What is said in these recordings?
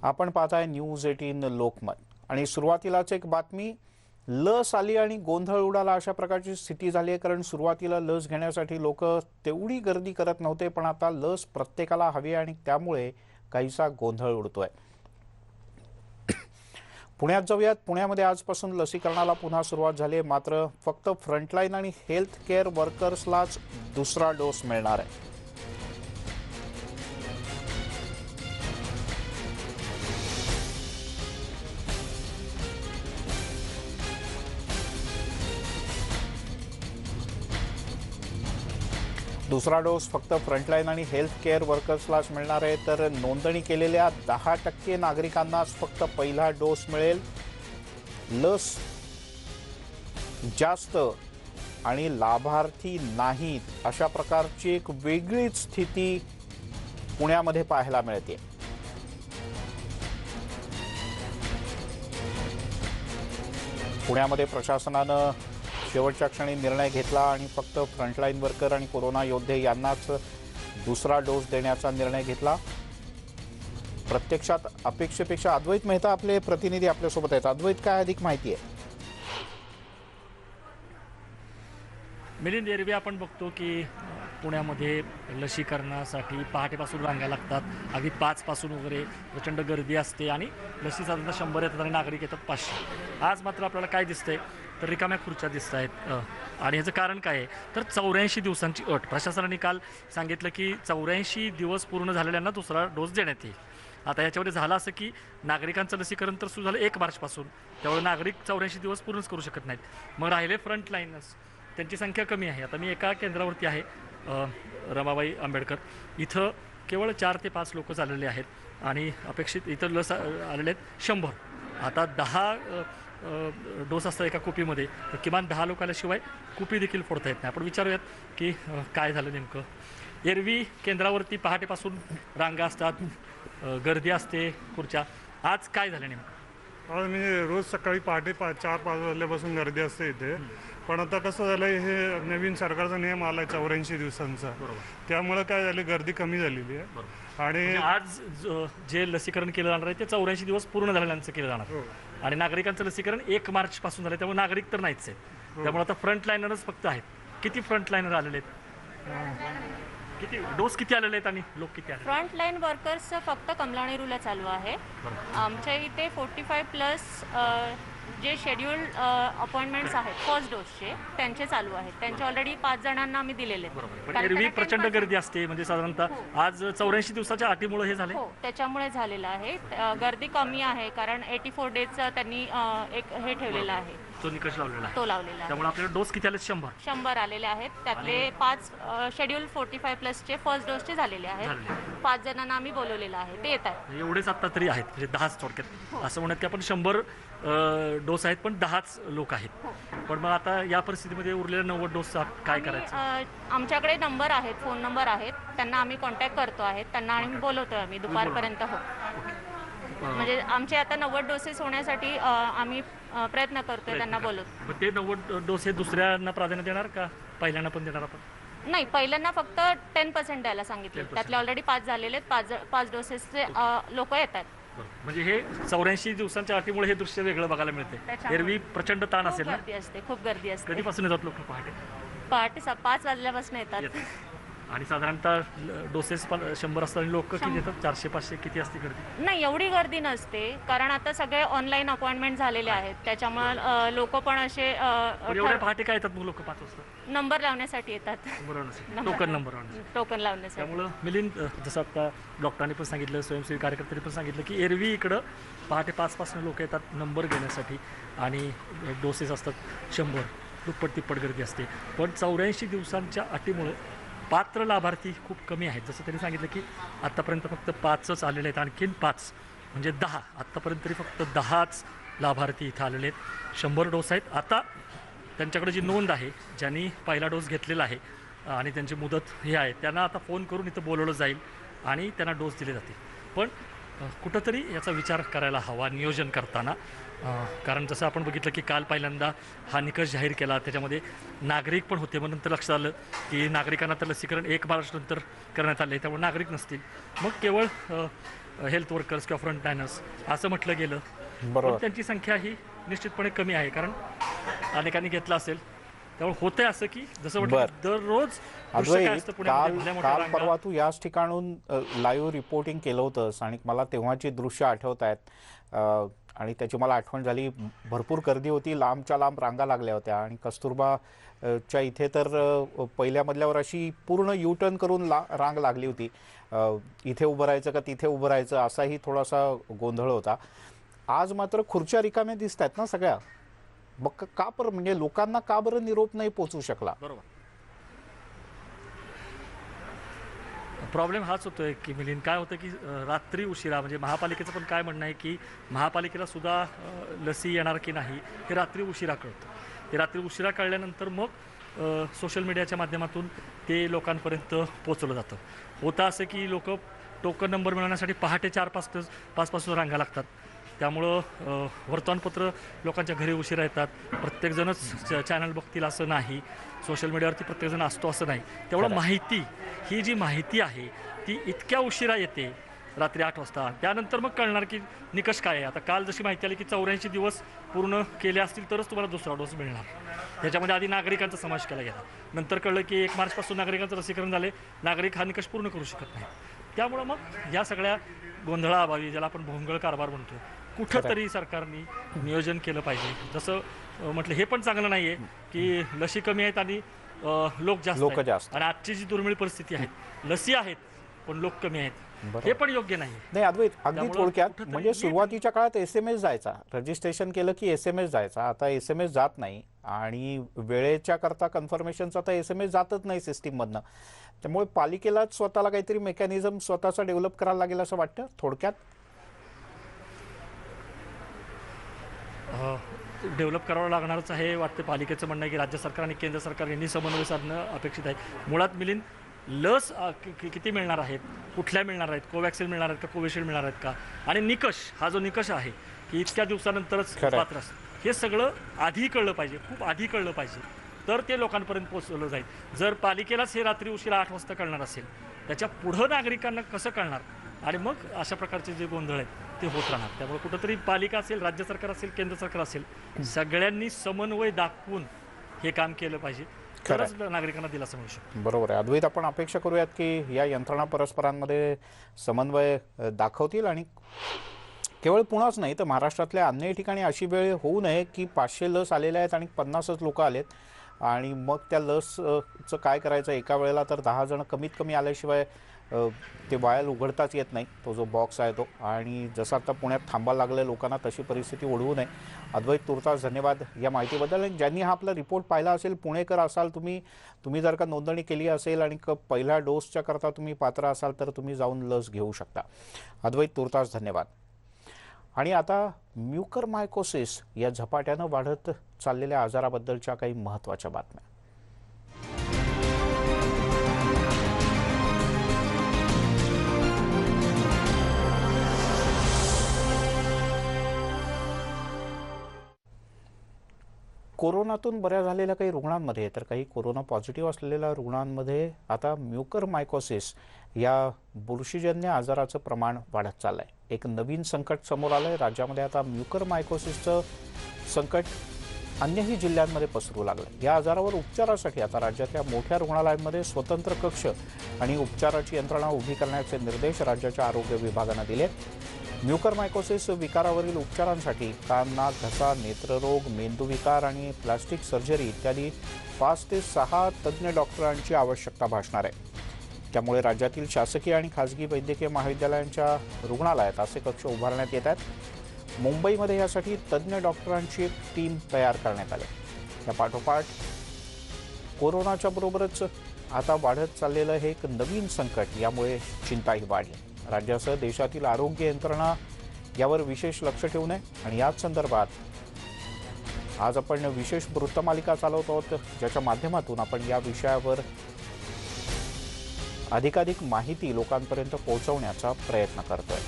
आपण पाहताय न्यूज 18 लोकमत आणि सुरुवातीलाच एक बातमी लस आली आणि गोंधळ उडाला अशा प्रकारची स्थिती झाली आहे। कारण सुरुवातीला लस घेण्यासाठी लोक तेवढी गर्दी करत नव्हते, पण आता लस प्रत्येकाला हवी आणि त्यामुळे काहीसा गोंधळ उडतोय। पुण्यात जाऊयात। पुण्यामध्ये आजपासून लसीकरणाला पुन्हा सुरुवात झाली आहे, मात्र फक्त फ्रंटलाईन आणि हेल्थ केअर वर्कर्सलाच दुसरा डोस मिळणार आहे। दुसरा डोस फक्त फ्रंटलाईन आणि हेल्थ केअर वर्कर्सलाच मिळणार आहे, तर नोंदणी केलेल्या 10% नागरिकांनाच फक्त पहिला डोस मिळेल। लस जास्त आणि लाभार्थी नाहीत अशा प्रकारची एक वेगळीच स्थिती पुण्यामध्ये पाहायला मिळते। पुण्यामध्ये प्रशासनानं शेवटच्या क्षणी निर्णय घेतला आणि फक्त फ्रंटलाईन वर्कर आणि कोरोना योद्धे यांनाच दुसरा डोस देण्याचा निर्णय घेतला। प्रत्यक्षात अपेक्षेपेक्षा अद्वैत मेहता आपले प्रतिनिधी आपल्यासोबत आहेत। अद्वैत, काय अधिक माहिती आहे? मिलिंद, एरवी आपण बघतो की पुण्यामध्ये लसीकरणासाठी पहाटेपासून रांगा लागतात, अगदी 5 पासून वगैरे प्रचंड गर्दी असते आणि लसी साधारणतः 100 येतात आणि नागरिक येतात 500। आज मात्र आपल्याला काय दिसतंय तर रिकाम्या खुर्च्या दिसत आहेत। आणि ह्याचं कारण काय आहे तर 84 दिवसांची अट प्रशासनाने काल सांगितलं की 84 दिवस पूर्ण झालेल्यांना दुसरा डोस देण्यात येईल। आता याच्यामध्ये झालं असं की नागरिकांचं लसीकरण तर सुरू झालं 1 मार्चपासून, त्यामुळे नागरिक 84 दिवस पूर्णच करू शकत नाहीत। मग राहिले फ्रंटलाईनर्स, त्यांची संख्या कमी आहे। आता मी एका केंद्रावरती आहे, रमाबाई आंबेडकर, इथं केवळ 4 ते 5 लोक झालेले आहेत आणि अपेक्षित इतर लस आलेले आहेत 100। आता 10 डोस असतात एका कुपीमध्ये, तर किमान 10 लोक आल्याशिवाय कुपी देखील फोडता येत नाही। आपण विचारूयात की काय झालं नेमकं। एरवी केंद्रावरती पहाटेपासून रांगा असतात, गर्दी असते, खुर्च्या, आज काय झालं नेमकं? म्हणजे रोज सकाळी पहाटे 4-5 वाजल्यापासून गर्दी असते इथे, पण आता कसं झालं आहे, हे नवीन सरकारचा नियम आला आहे 84 दिवसांचा, त्यामुळे काय झालं, गर्दी कमी झालेली आहे। आणि आज जे लसीकरण केलं जाणार आहे ते 84 दिवस पूर्ण झालेल्यांचं केलं जाणार आणि नागरिकांचं लसीकरण 1 मार्चपासून झालं, त्यामुळे नागरिक तर नाहीच आहेत। त्यामुळे आता फ्रंटलाईनरच फक्त आहेत। किती फ्रंटलाईनर आलेले आहेत? किती डोस किती आलेले आहेत आणि लोक किती आले? फ्रंटलाईन वर्कर्स फक्त कमलाणी रूलला चालू आहे। आमच्या इथे 45+ जे शेड्यूल्ड अपॉइंटमेंट्स आहेत फर्स्ट डोसचे, त्यांचे चालू आहेत। त्यांचे ऑलरेडी 5 जणांना आम्ही दिलेले आहेत। पण एरवी प्रचंड गर्दी असते, म्हणजे साधारणतः आज 84 दिवसाच्या अटीमुळे हे झाले। हो, त्याच्यामुळे झालेलं आहे। गर्दी कमी आहे कारण 84 डेजचं त्यांनी एक हे ठेवलेलं आहे, तो निकष लावलेला आहे, तो लावलेला आहे। त्यामुळे आपल्याला डोस किती आले? 100 आलेले आहेत। त्यातले 5 शेड्यूल 45+चे फर्स्ट डोसचे झालेले आहेत। 5 जणांना आम्ही बोलवलेलं आहे, ते येत आहेत। एवढेच आता तरी आहेत, म्हणजे 10च थोडक्यात असं म्हणत की आपण 100 डोस आहेत पण 10च लोक आहेत। पण मग आता या परिस्थितीमध्ये उरलेल्या 90 डोसचा काय करायचं? आमच्याकडे नंबर आहेत, फोन नंबर आहेत, त्यांना आम्ही कॉन्टॅक्ट करतो आहेत, त्यांना आम्ही बोलवतोय आम्ही दुपारपर्यंत। हो, म्हणजे आमचे आता 90 डोसेस होण्यासाठी आम्ही प्रयत्न करतोय, त्यांना बोलवतो। ते 90 डोस हे दुसऱ्यांना प्राधान्य देणार का पहिल्यांना पण देणार आपण? नाही, पहिल्यांदा फक्त 10% द्यायला सांगितले। त्यातले ऑलरेडी 5 झालेले आहेत, 5 डोसेसचे लोक येत आहेत। म्हणजे हे 84 दिवसांच्या अटीमुळे हे दृश्य वेगळं बघायला मिळते। एरवी प्रचंड ताण असेल ना? गर्दी असते, खूप गर्दी असते। कधीपासून येतात लोक? पहाटे 5 वाजल्यापासून येतात। आणि साधारणतः डोसेस 100 असतात आणि लोक किती येतात? 400-500 किती असते गर्दी? नाही, एवढी गर्दी नसते कारण आता सगळे ऑनलाईन अपॉइंटमेंट झालेले आहेत, त्याच्यामुळे लोक पण असे एवढ्या पहाटे काय येतात? मग लोक 5 वाजता नंबर लावण्यासाठी येतात, टोकन लावण्यासाठी। त्यामुळं मिलिंद, जसं आता डॉक्टरांनी पण सांगितलं, स्वयंसेवी कार्यकर्त्यांनी पण सांगितलं की एरवी इकडं पहाटे 5 पासून लोक येतात नंबर घेण्यासाठी आणि डोसेस असतात 100, दुप्पट तिप्पट गर्दी असते। पण 84 दिवसांच्या अटीमुळे पात्र लाभार्थी खूप कमी आहेत। जसं त्यांनी सांगितलं की आत्तापर्यंत फक्त 5च आलेले आहेत, आणखीन 5 म्हणजे 10, आत्तापर्यंत तरी फक्त 10च लाभार्थी इथं आलेले आहेत। 100 डोस आहेत। आता त्यांच्याकडे जी नोंद आहे, ज्यांनी पहिला डोस घेतलेला आहे आणि त्यांची मुदत हे आहे, त्यांना आता फोन करून इथं बोलवलं जाईल आणि त्यांना डोस दिले जातील। पण कुठंतरी याचा विचार करायला हवा नियोजन करताना, कारण जसं आपण बघितलं की काल पहिल्यांदा हा निकष जाहीर केला, त्याच्यामध्ये नागरिक पण होते, मग नंतर लक्षात आलं की नागरिकांना तर लसीकरण 1 मार्च नंतर करण्यात आले, त्यामुळे नागरिक नसतील। मग केवळ हेल्थ वर्कर्स किंवा फ्रंट लाईनर्स असं म्हटलं गेलं, बरोबर. पण त्यांची संख्या ही निश्चितपणे कमी आहे, कारण अनेकांनी घेतलं असेल. त्यामुळे होतंय असं की जसं म्हटलं बरं. की दररोज दृश्य काय अद्वैत, असतं पुण्यामध्ये, काल भल्या मोठ्या काल रांगा. परवा तू याच ठिकाणून लाईव्ह रिपोर्टिंग केलं होतंस आणि मला तेव्हाची दृश्य आठवत आहेत आणि त्याची मला आठवण झाली. भरपूर गर्दी होती, लांबच्या लांब रांगा लागल्या होत्या आणि कस्तुरबा च्या इथे तर पहिल्या मजल्यावर अशी पूर्ण युटर्न करून रांग लागली होती. इथे उभं राहायचं का तिथे उभं राहायचं असाही थोडासा गोंधळ होता. आज मात्र खुर्च्या रिकाम्या दिसत आहेत ना सगळ्या. मग का बरं, म्हणजे लोकांना का बरं निरोप नाही पोचू शकला? बरोबर. प्रॉब्लेम हाच होतोय की मिलिंद, काय होतं की रात्री उशिरा, म्हणजे महापालिकेचं पण काय म्हणणं आहे की महापालिकेला सुद्धा लसी येणार की नाही हे रात्री उशिरा कळतं. ते रात्री उशिरा कळल्यानंतर मग सोशल मीडियाच्या माध्यमातून ते लोकांपर्यंत पोचवलं जातं. होतं असं की लोक टोकन नंबर मिळवण्यासाठी पहाटे 4-5 पासून रांगा लागतात. त्यामुळं वर्तमानपत्र लोकांच्या घरी उशिरा येतात. प्रत्येकजणच चॅनल बघतील असं नाही, सोशल मीडियावरती प्रत्येकजण असतो असं नाही. त्यामुळं माहिती, ही जी माहिती आहे ती इतक्या उशिरा येते रात्री 8 वाजता. त्यानंतर मग कळणार की निकष काय आहे. आता काल जशी माहिती आली की 84 दिवस पूर्ण केले असतील तरच तुम्हाला दुसरा डोस मिळणार. त्याच्यामध्ये आधी नागरिकांचा समावेश केला गेला. नंतर कळलं की 1 मार्चपासून नागरिकांचं लसीकरण झाले, नागरिक हा निकष पूर्ण करू शकत नाही. त्यामुळं मग या सगळ्या गोंधळाअभावी, ज्याला आपण भोंगळ कारभार म्हणतो, कुठंतरी सरकारने नियोजन केलं पाहिजे. जसं म्हटलं, हे पण चांगलं नाही आहे की लसी कमी आहेत आणि लोक जास्त आहेत. आणि आजची जी दुर्मिळ परिस्थिती आहे, लसी आहेत पण लोक कमी आहेत, हे पण योग्य नाही. नाही अद्वैत, अगदी थोडक्यात म्हणजे सुरुवातीच्या काळात SMS जायचा, रजिस्ट्रेशन केलं की SMS जायचा. आता SMS जात नाही आणि वेळेच्या करता कन्फर्मेशनचा तर SMS जातच नाही सिस्टीममधनं. त्यामुळे पालिकेलाच स्वतःला काहीतरी मेकॅनिझम स्वतःचा डेव्हलप करायला लागेल असं वाटतं थोडक्यात. डेव्हलप करावं लागणारच आहे वाटतं. पालिकेचं म्हणणं आहे की राज्य सरकार आणि केंद्र सरकार यांनी समन्वय साधणं अपेक्षित आहे. मुळात मिलिंद, लस किती मिळणार आहेत, कुठल्या मिळणार आहेत, कोवॅक्सिन मिळणार आहेत का, कोविशिल्ड मिळणार आहेत का, आणि निकष, हा जो निकष आहे की इतक्या दिवसानंतरच पात्र असतं, हे सगळं आधी कळलं पाहिजे, खूप आधी कळलं पाहिजे, तर ते लोकांपर्यंत पोहोचवलं जाईल. जर पालिकेलाच हे रात्री उशिरा 8 वाजता कळणार असेल, त्याच्या पुढं नागरिकांना कसं कळणार? आणि मग अशा प्रकारचे जे गोंधळ आहेत ते होत राहणार. त्यामुळे कुठंतरी पालिका असेल, राज्य सरकार असेल, केंद्र सरकार असेल, सगळ्यांनी समन्वय दाखवून हे काम केलं पाहिजे, तरच नागरिकांना दिलासा मिळू शकतो. बरोबर आहे अद्वैत. आपण अपेक्षा करूयात की या यंत्रणा परस्परांमध्ये समन्वय दाखवतील आणि केवळ पुण्याच नाही तर महाराष्ट्रातल्या अन्य ठिकाणी अशी वेळ होऊ नये की 500 लस आलेल्या आहेत आणि 50च लोक आलेत आणि मग त्या लसचं काय करायचं. एका वेळेला तर 10 जण कमीत कमी आल्याशिवाय ते वायल उघडताच येत नाही, तो जो बॉक्स आहे तो. आणि जसं आता पुण्यात थांबायला लागलं लोकांना, तशी परिस्थिती ओढवू नये. अद्वैत, तुर्तास धन्यवाद या माहितीबद्दल. आणि ज्यांनी हा आपला रिपोर्ट पाहिला असेल, पुणेकर असाल तुम्ही जर का नोंदणी केली असेल आणि पहिल्या डोसच्या करता तुम्ही पात्र असाल तर तुम्ही जाऊन लस घेऊ शकता. अद्वैत, तुर्तास धन्यवाद. आणि आता म्युकरमायकोसिस या झपाट्यानं वाढत चाललेल्या आजाराबद्दलच्या काही महत्त्वाच्या बातम्या. कोरोनातून बऱ्या झालेल्या काही रुग्णांमध्ये तर काही कोरोना पॉझिटिव्ह असलेल्या रुग्णांमध्ये आता म्युकरमायकोसिस या बुरशीजन्य आजाराचं प्रमाण वाढत चाललं आहे. एक नवीन संकट समोर आलं आहे. राज्यामध्ये आता म्युकरमायकोसिसचं संकट अन्यही जिल्ह्यांमध्ये पसरू लागलं. या आजारावर उपचारासाठी आता राज्यातल्या मोठ्या रुग्णालयांमध्ये स्वतंत्र कक्ष आणि उपचाराची यंत्रणा उभी करण्याचे निर्देश राज्याच्या आरोग्य विभागानं दिले. म्युकरमायकोसिस विकारावरील उपचारांसाठी कान, नाक, घसा, नेत्ररोग, मेंदूविकार आणि प्लास्टिक सर्जरी इत्यादी 5 ते 6 तज्ज्ञ डॉक्टरांची आवश्यकता भासणार आहे. त्यामुळे राज्यातील शासकीय आणि खाजगी वैद्यकीय महाविद्यालयांच्या रुग्णालयात असे कक्ष उभारण्यात येत आहेत. मुंबईमध्ये यासाठी तज्ज्ञ डॉक्टरांची एक टीम तयार करण्यात आली. या पाठोपाठ कोरोनाच्या बरोबरच आता वाढत चाललेलं हे एक नवीन संकट, यामुळे चिंताही वाढली. राज्यासह देशातील आरोग्य यंत्रणा यावर विशेष लक्ष ठेवून आहे आणि याच संदर्भात आज आपण विशेष वृत्तमालिका चालवत आहोत, ज्याच्या माध्यमातून आपण या विषयावर अधिकाधिक माहिती लोकांपर्यंत पोहोचवण्याचा प्रयत्न करतोय.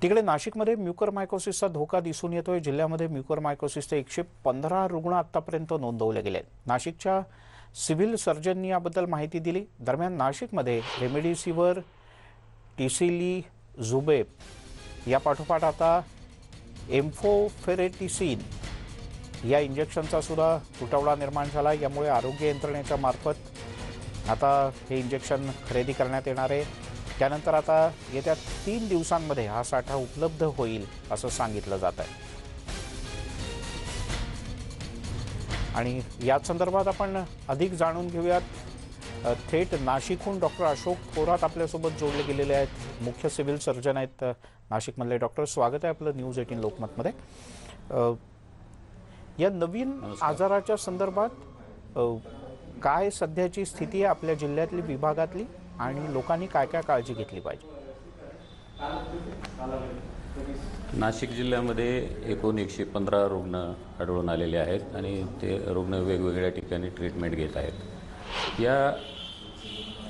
तिकडे नाशिकमध्ये म्युकरमायकोसिसचा धोका दिसून येतोय. जिल्ह्यामध्ये म्युकरमायकोसिसचे 115 रुग्ण आतापर्यंत नोंदवले गेले. नाशिकच्या सिव्हिल सर्जननी याबद्दल माहिती दिली. दरम्यान नाशिकमध्ये रेमडेसिवीर, टिसिलीझुमेब या पाठोपाठ आता एम्फोटेरेटिसिन या इंजेक्शनचा सुद्धा तुटवडा निर्माण झाला. यामुळे आरोग्य यंत्रणेच्या मार्फत आता हे इंजेक्शन खरेदी करण्यात येणार आहे. त्यानंतर आता येत्या 3 दिवसांमध्ये हा साठा उपलब्ध होईल असं सांगितलं जात आहे. आणि या संदर्भात आपण अधिक जाणून घेऊयात. थेट नाशिकहून डॉक्टर अशोक थोरात आपल्यासोबत जोडले गेलेले आहेत. मुख्य सिव्हिल सर्जन आहेत नाशिकमधले. डॉक्टर, स्वागत आहे आपलं न्यूज 18 लोकमतमध्ये. या नवीन आजाराच्या संदर्भात काय सध्याची स्थिती आहे आपल्या जिल्ह्यातली, विभागातली, आणि लोकांनी काय काय काळजी घेतली पाहिजे? नाशिक जिल्ह्यामध्ये एकूण 115 रुग्ण आढळून आलेले आहेत आणि ते रुग्ण वेगवेगळ्या ठिकाणी ट्रीटमेंट घेत आहेत. या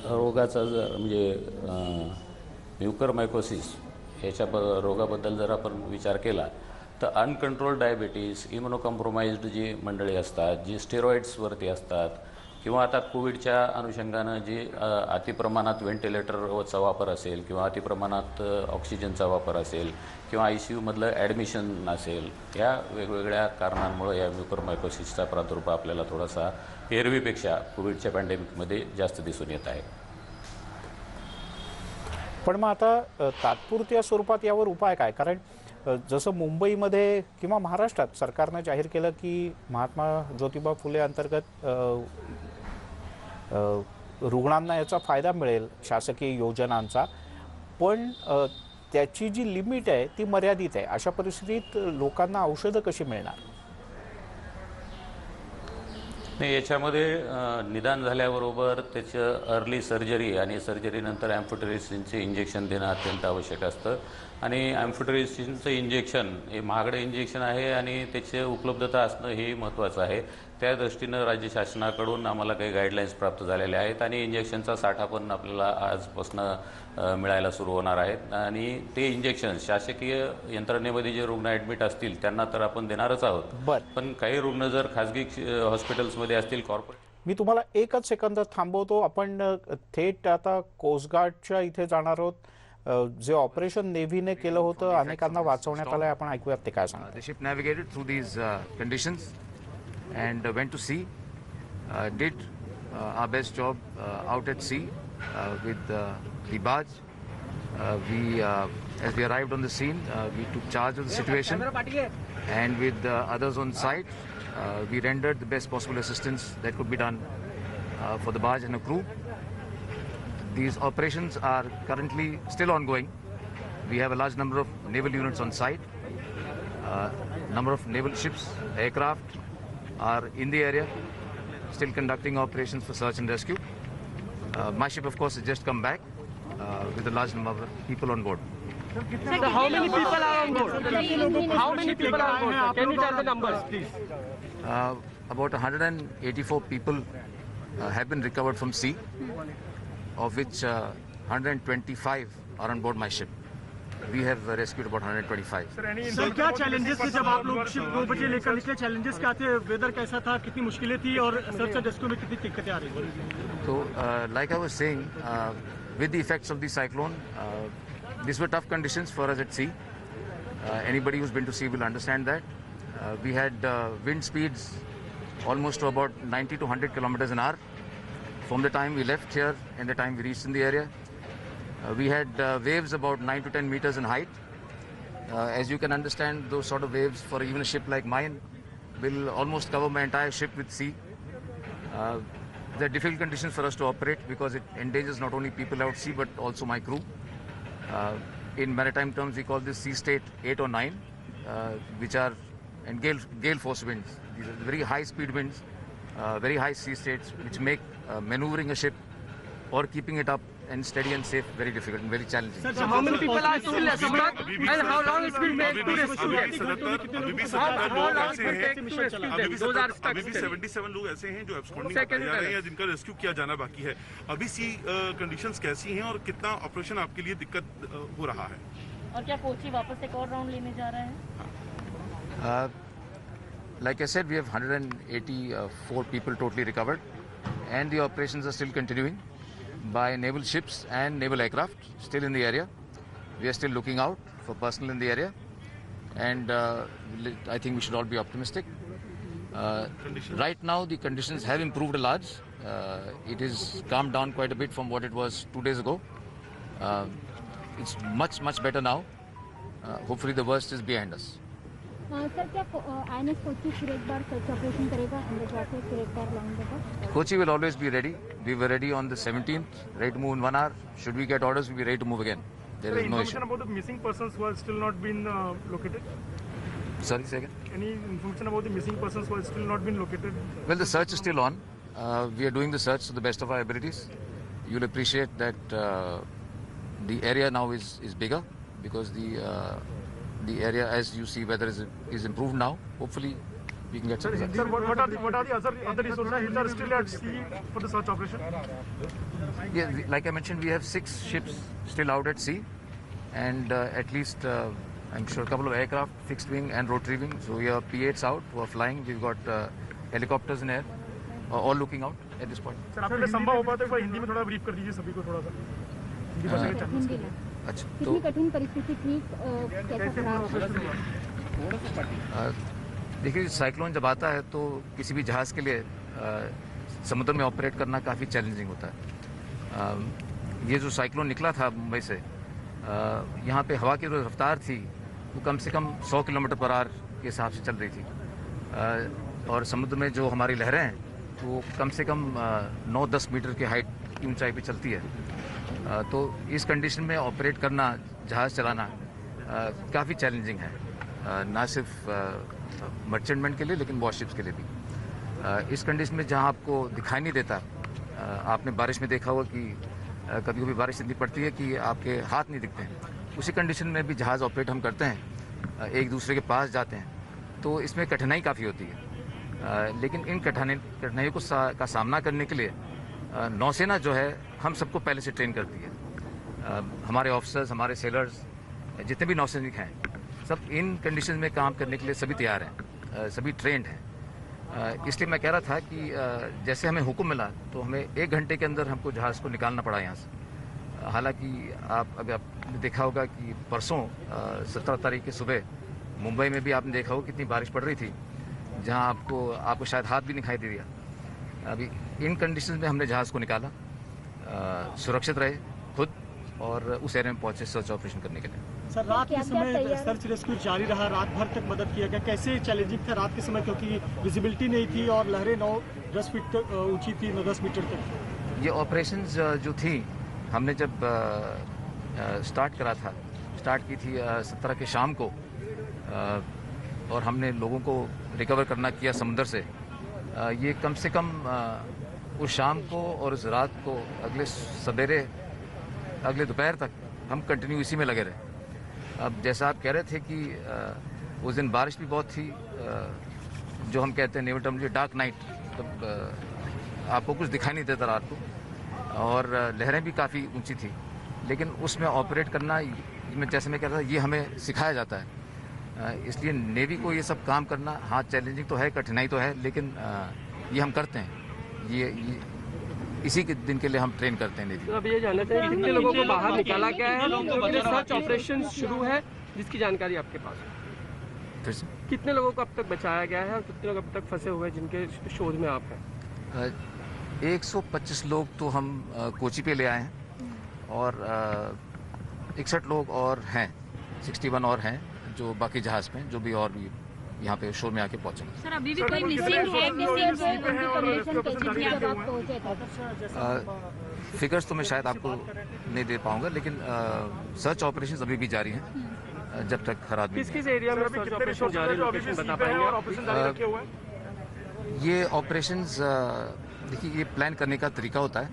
रोगाचा जर म्हणजे म्युकरमायकोसिस याच्या रोगाबद्दल जर आपण विचार केला तर अनकंट्रोल डायबिटीज, इम्युनोकॉम्प्रोमाइज्ड जी मंडळी असतात, जी स्टेरॉइड्सवरती असतात, किंवा आता कोविडच्या अनुषंगानं जी अतिप्रमाणात व्हेंटिलेटरचा वापर असेल किंवा अतिप्रमाणात ऑक्सिजनचा वापर असेल किंवा ICUमधलं ॲडमिशन असेल, या वेगवेगळ्या कारणांमुळे या म्युकरमायकोसिसचा प्रादुर्भाव आपल्याला थोडासा एरवीपेक्षा कोविडच्या पॅन्डेमिकमध्ये जास्त दिसून येत आहे. पण मग आता तात्पुरत्या स्वरूपात यावर उपाय काय? कारण जसं मुंबईमध्ये किंवा महाराष्ट्रात सरकारनं जाहीर केलं की महात्मा ज्योतिबा फुले अंतर्गत रुग्णांना याचा फायदा मिळेल शासकीय योजनांचा, पण त्याची जी लिमिट आहे ती मर्यादित आहे. अशा परिस्थितीत लोकांना औषधं कशी मिळणार? नाही, याच्यामध्ये निदान झाल्याबरोबर त्याचं अर्ली सर्जरी आणि सर्जरीनंतर ॲम्फोटेरेसिनचे इंजेक्शन देणं अत्यंत आवश्यक असतं. आणि ॲम्फोटेरेसिनचं इंजेक्शन हे महागडं इंजेक्शन आहे आणि त्याची उपलब्धता असणं हे महत्त्वाचं आहे. त्या दृष्टीनं राज्य शासनाकडून आम्हाला काही गाईडलाईन्स प्राप्त झालेल्या आहेत आणि इंजेक्शनचा साठा पण आपल्याला आजपासून मिळायला सुरू होणार आहेत. आणि ते इंजेक्शन शासकीय यंत्रणेमध्ये जे रुग्ण ॲडमिट असतील त्यांना तर आपण देणारच आहोत, पण काही रुग्ण जर खाजगी हॉस्पिटल्समध्ये असतील, कॉर्पोरेट. मी तुम्हाला एकच सेकंद थांबवतो. आपण थेट आता कोस्टगार्डच्या इथे जाणार आहोत. जे ऑपरेशन नेव्हीने केलं होतं, अनेकांना वाचवण्यात आलंय. आपण ऐकूयात ते काय सांगतात. The ship navigated through these conditions and went to sea. Did our best job out at sea with the barge. As we arrived on the scene, we took charge of the situation, and with others on site, we rendered the best possible assistance that could be done for the barge and the crew. These operations are currently still ongoing. We have a large number of naval units on site. Number of naval ships, aircraft are in the area, still conducting operations for search and rescue. My ship, of course, has just come back with a large number of people on board. So how many people are on board? How many people are on board? Can you tell the numbers, please? About 184 people have been recovered from sea, of which 125 are on board my ship. We have rescued about 125. Sir, क्या challenges थे जब आप लोग ship 2 बजे लेकर निकले? challenges क्या थे? वेदर कैसा था? कितनी मुश्किलें थी और सर्च एंड रेस्क्यू में कितनी दिक्कतें आ रही थी? So, like I was saying, with the effects of the cyclone, these were tough conditions for us at sea. Anybody who's been to sea will understand that. We had wind speeds almost to about 90 to 100 kilometers an hour from the time we left here and the time we reached in the area. We had waves about 9 to 10 meters in height. As you can understand, those sort of waves for even a ship like mine will almost cover my entire ship with sea. They're difficult conditions for us to operate because it endangers not only people out sea but also my crew. In maritime terms, we call this sea state 8 or 9, which are and gale force winds. These are very high speed winds, very high sea states, which make maneuvering a ship or keeping it up and steady and safe very difficult and very challenging. So how many people are still stuck and how long it will take to rescue them? How long it will take to rescue them? Those are stuck अभी भी still. 77 लोग ऐसे हैं जो absconding जा रहे हैं या जिनका रेस्क्यू किया जाना बाकी है. अभी सी कंडीशंस कैसी हैं और कितना ऑपरेशन आपके लिए दिक्कत हो रहा है? और क्या कोची वापस एक और राउंड लेने जा रहे हैं? Like I said, we have 184 people totally recovered. and the operations are still continuing by naval ships and naval aircraft still in the area. We are still looking out for personnel in the area, and I think we should all be optimistic. Right now, the conditions have improved a lot. It is calmed down quite a bit from what it was 2 days ago. It's much better now. Hopefully, the worst is behind us. Sir क्या INS Kochi फिर एक बार search operation करेगा अंदर जाके फिर एक बार line देगा? Kochi will always be ready. We were ready on the 17th, ready to move in 1 hour. Should we get orders, we'll be ready to move again. There is no issue. Information about the missing persons who have still not been located? Sorry, say again? Any information about the missing persons who have still not been located? Well, the search is still on. We are doing the search to the best of our abilities. You'll appreciate that the area now is bigger because the area, as you see, weather is improved now. Hopefully, we can get some results. Sir, what are the other resources which are still at sea for the search operation? Yeah, like I mentioned, we have 6 ships still out at sea, and at least I'm sure a couple of aircraft, fixed wing and rotary wing. So we have P8s out who are flying. We've got helicopters in air, all looking out at this point. Sir आपके संभव हो पाता है एक हिंदी में थोड़ा brief कर दीजिए सभी को थोड़ा सा हिंदी भाषा के चैनल्स के लिए। अच्छा, कितनी तो कठिन परिस्थिति थी कैसा खराब देखिए, साइक्लोन जब आता है तो किसी भी जहाज़ के लिए समुद्र में ऑपरेट करना काफ़ी चैलेंजिंग होता है। ये जो साइक्लोन निकला था मुंबई से, यहाँ पे हवा की जो रफ्तार थी वो कम से कम 100 किलोमीटर पर आवर के हिसाब से चल रही थी, और समुद्र में जो हमारी लहरें हैं वो कम से कम 9-10 मीटर की हाइट की ऊंचाई पे चलती है। तो इस कंडीशन में ऑपरेट करना, जहाज़ चलाना काफ़ी चैलेंजिंग है, ना सिर्फ मर्चेंटमेंट के लिए लेकिन वॉरशिप्स के लिए भी। इस कंडीशन में जहाँ आपको दिखाई नहीं देता, आपने बारिश में देखा होगा कि कभी कभी बारिश इतनी पड़ती है कि आपके हाथ नहीं दिखते हैं। उसी कंडीशन में भी जहाज़ ऑपरेट हम करते हैं, एक दूसरे के पास जाते हैं, तो इसमें कठिनाई काफ़ी होती है। लेकिन इन कठिनाइयों का सामना करने के लिए नौसेना जो है हम सबको पहले से ट्रेन करती है। हमारे ऑफिसर्स, हमारे सेलर्स, जितने भी नौसैनिक हैं, सब इन कंडीशन में काम करने के लिए सभी तैयार हैं, सभी ट्रेंड हैं। इसलिए मैं कह रहा था कि जैसे हमें हुक्म मिला तो हमें 1 घंटे के अंदर हमको जहाज़ को निकालना पड़ा यहाँ से। हालांकि आपने देखा होगा कि परसों 17 तारीख की सुबह मुंबई में भी आपने देखा होगा कितनी बारिश पड़ रही थी, जहाँ आपको शायद हाथ भी दिखाई दे दिया। अभी इन कंडीशन में हमने जहाज़ को निकाला, सुरक्षित रहे खुद, और उस एरिया में पहुंचे सर्च ऑपरेशन करने के लिए। सर रात के समय सर्च रेस्क्यू जारी रहा, रात भर तक मदद किया गया। कैसे चैलेंजिंग था रात के समय, क्योंकि विजिबिलिटी नहीं थी और लहरें 9-10 फीट तक ऊंची थी, 9-10 मीटर तक। ये ऑपरेशंस जो थी, हमने जब स्टार्ट करा था, स्टार्ट की थी 17 के शाम को, और हमने लोगों को रिकवर करना किया समुद्र से। ये कम से कम उस शाम को और उस रात को, अगले सवेरे, अगले दोपहर तक हम कंटिन्यू इसी में लगे रहे। अब जैसा आप कह रहे थे कि उस दिन बारिश भी बहुत थी, जो हम कहते हैं नेवल टर्म डार्क नाइट, तब आपको कुछ दिखाई नहीं देता रात को, और लहरें भी काफ़ी ऊंची थी। लेकिन उसमें ऑपरेट करना, जैसे मैं कह रहा था, ये हमें सिखाया जाता है। इसलिए नेवी को ये सब काम करना, हाँ चैलेंजिंग तो है, कठिनाई तो है, लेकिन ये हम करते हैं। ये इसी के दिन के लिए हम ट्रेन करते हैं नेवी। तो अब ये जानना चाहिए कितने लोगों को बाहर निकाला गया है, कितने सर्च ऑपरेशन शुरू है जिसकी जानकारी आपके पास है? फिर से कितने लोगों को अब तक बचाया गया है और कितने लोग अब तक फंसे हुए हैं जिनके शोध में आप हैं? 125 लोग तो हम कोची पे ले आए हैं, और 61 लोग और हैं, 61 और हैं जो बाकी जहाज़ में, जो भी और भी यहाँ पे शोर में आके पहुँचे। सर अभी भी कोई मिसिंग है? फिगर्स तो मैं शायद आपको नहीं दे पाऊंगा, लेकिन सर्च ऑपरेशंस अभी भी जारी हैं जब तक हर आदमी। किस एरिया में सर्च ऑपरेशन जारी, लोकेशन बता पाएंगे? ये ऑपरेशंस, देखिए, ये प्लान करने का तरीका होता है।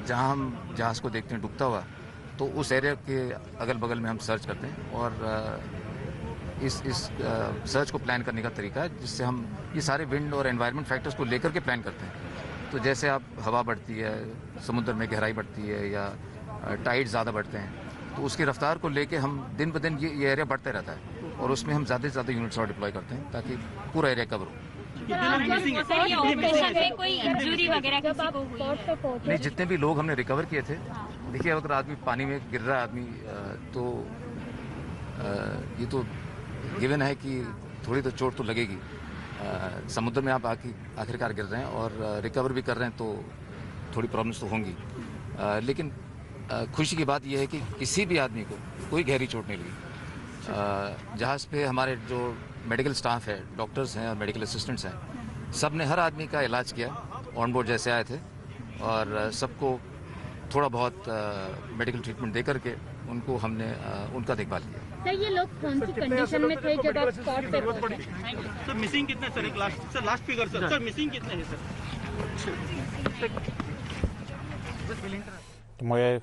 जहाँ हम जहाज़ को देखते हैं डूबता हुआ, तो उस एरिया के अगल बगल में हम सर्च करते हैं, और इस सर्च को प्लान करने का तरीका है जिससे हम ये सारे विंड और एनवायरनमेंट फैक्टर्स को लेकर के प्लान करते हैं। तो जैसे आप हवा बढ़ती है, समुद्र में गहराई बढ़ती है, या टाइड ज़्यादा बढ़ते हैं, तो उसकी रफ्तार को लेके हम दिन ब दिन ये एरिया बढ़ते रहता है, और उसमें हम ज़्यादा से ज़्यादा यूनिट्स और डिप्लॉय करते हैं ताकि पूरा एरिया कवर हो। सर, ये ऑपरेशन में कोई इंजरी वगैरह किसी को हुई है? पे पहुंचे नहीं, जितने भी लोग हमने रिकवर किए थे, देखिए अगर आदमी पानी में गिर रहा है आदमी तो ये तो गिवन है कि थोड़ी तो चोट तो लगेगी। समुद्र में आप आखिरकार गिर रहे हैं और रिकवर भी कर रहे हैं तो थोड़ी प्रॉब्लम्स तो होंगी, लेकिन खुशी की बात यह है कि किसी भी आदमी को कोई गहरी चोट नहीं लगी। जहाज़ पे हमारे जो मेडिकल स्टाफ है, डॉक्टर्स हैं और मेडिकल असिस्टेंट्स हैं, सब ने हर आदमी का इलाज किया ऑन बोर्ड जैसे आए थे और सबको थोड़ा बहुत मेडिकल ट्रीटमेंट दे करके उनको हमने उनका देखभाल किया। सर, ये लोग कौन सी कंडीशन में थे जब आप स्पॉट पे पहुंचे? सर मिसिंग कितने सर, एक लास्ट फिगर सर मिसिंग कितने हैं सर? त्यामुळे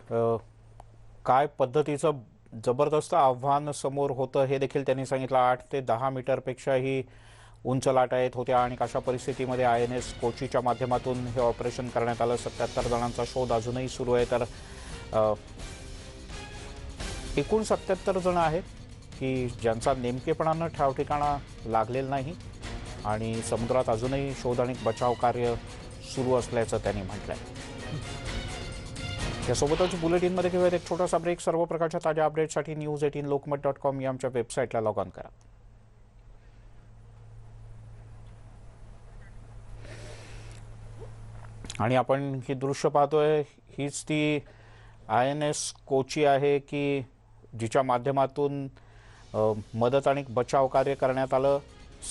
काय पद्धतीचं जबरदस्त आव्हान समोर होतं हे देखील त्यांनी सांगितलं। 8 ते 10 मीटरपेक्षाही उंच लाटा येत होत्या आणि अशा परिस्थितीमध्ये INS कोचीच्या माध्यमातून हे ऑपरेशन करण्यात आलं। 77 जणांचा शोध अजूनही सुरू आहे, तर एकूण 77 जण आहेत की ज्यांचा नेमकेपणानं ठावठिकाणा लागलेला नाही आणि समुद्रात अजूनही शोध आणि बचाव कार्य सुरू असल्याचं त्यांनी म्हटलंय। यासोबतच बुलेटिनमध्ये घेऊयात एक छोटासा ब्रेक। सर्व प्रकारच्या ताज्या अपडेट्ससाठी news18lokmat.com या आमच्या वेबसाईटला लॉग ऑन करा। आणि आपण ही दृश्य पाहतोय, हीच ती INS कोची आहे की जिच्या माध्यमातून मदत आणि बचाव कार्य करण्यात आलं।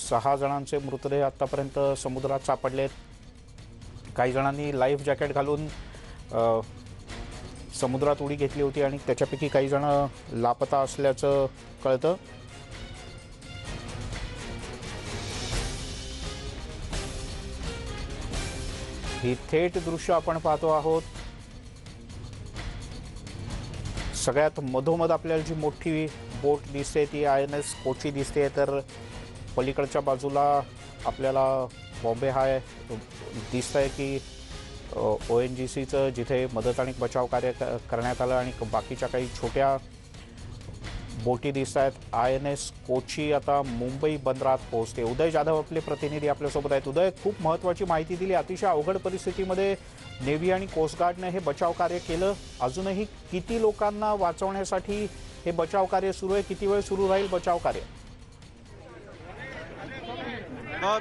6 जणांचे मृतदेह आतापर्यंत समुद्रात सापडलेत। काही जणांनी लाईफ जॅकेट घालून समुद्रात उडी घेतली होती आणि त्याच्यापैकी काही जण लापता असल्याचं कळतं। ही थेट दृश्य आपण पाहतो आहोत। सगळ्यात मधोमध आपल्याला जी मोठी बोट दिसते ती INS कोची दिसते, तर पलीकडच्या बाजूला आपल्याला बॉम्बे हाय दिसतंय की ONGCचं जिथे मदत आणि बचाव कार्य करण्यात आलं आणि बाकीच्या काही छोट्या बोटी दिसत आहेत। INS कोची आता मुंबई बंदरात पोहोचते। उदय जाधव आपले प्रतिनिधी आपल्यासोबत आहेत। उदय, खूप महत्त्वाची माहिती दिली। अतिशय अवघड परिस्थितीमध्ये नेव्ही आणि कोस्टगार्डने हे बचाव कार्य केलं। अजूनही किती लोकांना वाचवण्यासाठी हे बचाव कार्य सुरू आहे? किती वेळ सुरू राहील बचाव कार्य?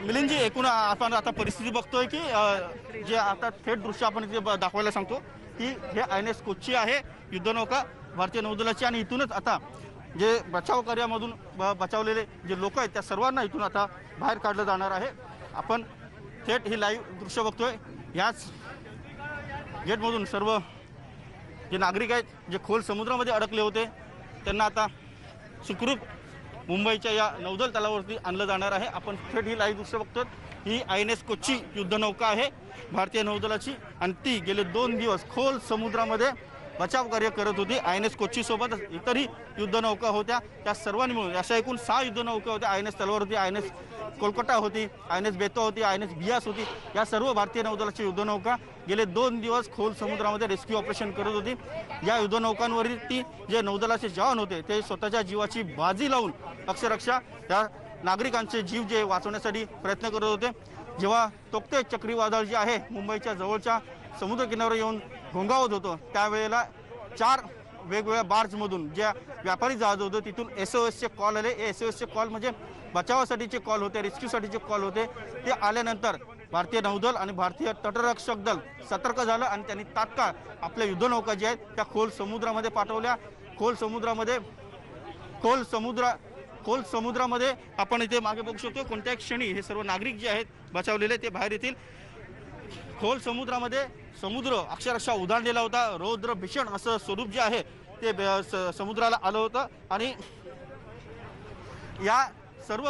मिलिंदजी, एकूण आपण आता परिस्थिती बघतोय की जे आता थेट दृश्य आपण इथे दाखवायला सांगतो की हे INS कोची आहे, युद्धनौका भारतीय नौदलाची, आणि इथूनच आता जे बचाव कार्यामधून बचावलेले जे लोक आहेत त्या सर्वांना इथून आता बाहेर काढलं जाणार आहे। आपण थेट ही लाईव्ह दृश्य बघतोय। याच गेटमधून सर्व जे नागरिक आहेत जे खोल समुद्रामध्ये अडकले होते त्यांना आता सुखरूप मुंबईच्या या नौदल तलावावरती आणलं जाणार आहे। आपण थेट ही लाईव्ह दृश्य बघतोय। ही INS कोची युद्धनौका आहे भारतीय नौदलाची आणि ती गेले 2 दिवस खोल समुद्रामध्ये बचाव कार्य करत होती। INS कोची सोबत इतरही युद्धनौका होत्या, त्या सर्वांनी मिळून अशा एकूण 6 युद्धनौका होत्या। INS तलवार होती, INS कोलकाता होती, INS बेतो होती, INS बियास होती। या सर्व भारतीय नौदलाची युद्धनौका गेले 2 दिवस खोल समुद्रामध्ये रेस्क्यू ऑपरेशन करत होती। या युद्धनौकांवरील ती जे नौदलाचे जवान होते ते स्वतःच्या जीवाची बाजी लावून अक्षरशः त्या नागरिकांचे जीव जे वाचवण्यासाठी प्रयत्न करत होते। जेव्हा तोक्ते चक्रीवादळ जे आहे मुंबईच्या जवळच्या समुद्रकिनाऱ्यावर येऊन घोंगावत होतं त्यावेळेला 4 वेगवेगळ्या बार्जमधून ज्या व्यापारी जहाज होतं तिथून SOSचे कॉल आले। हे SOSचे कॉल म्हणजे बचावासाठीचे कॉल होते, रेस्क्यूसाठीचे कॉल होते। ते आल्यानंतर भारतीय नौदल आणि भारतीय तटरक्षक दल सतर्क झालं आणि त्यांनी तात्काळ आपल्या युद्धनौका ज्या आहेत त्या खोल समुद्रामध्ये पाठवल्या। खोल समुद्रामध्ये आपण इथे मागे बघू शकतो कोणत्याही क्षणी हे सर्व नागरिक जे आहेत बचावलेले ते बाहेर येतील। खोल समुद्रामध्ये समुद्र अक्षरशः उधाणलेला होता। रौद्र भीषण असं स्वरूप जे आहे ते समुद्राला आलं होतं आणि या सर्व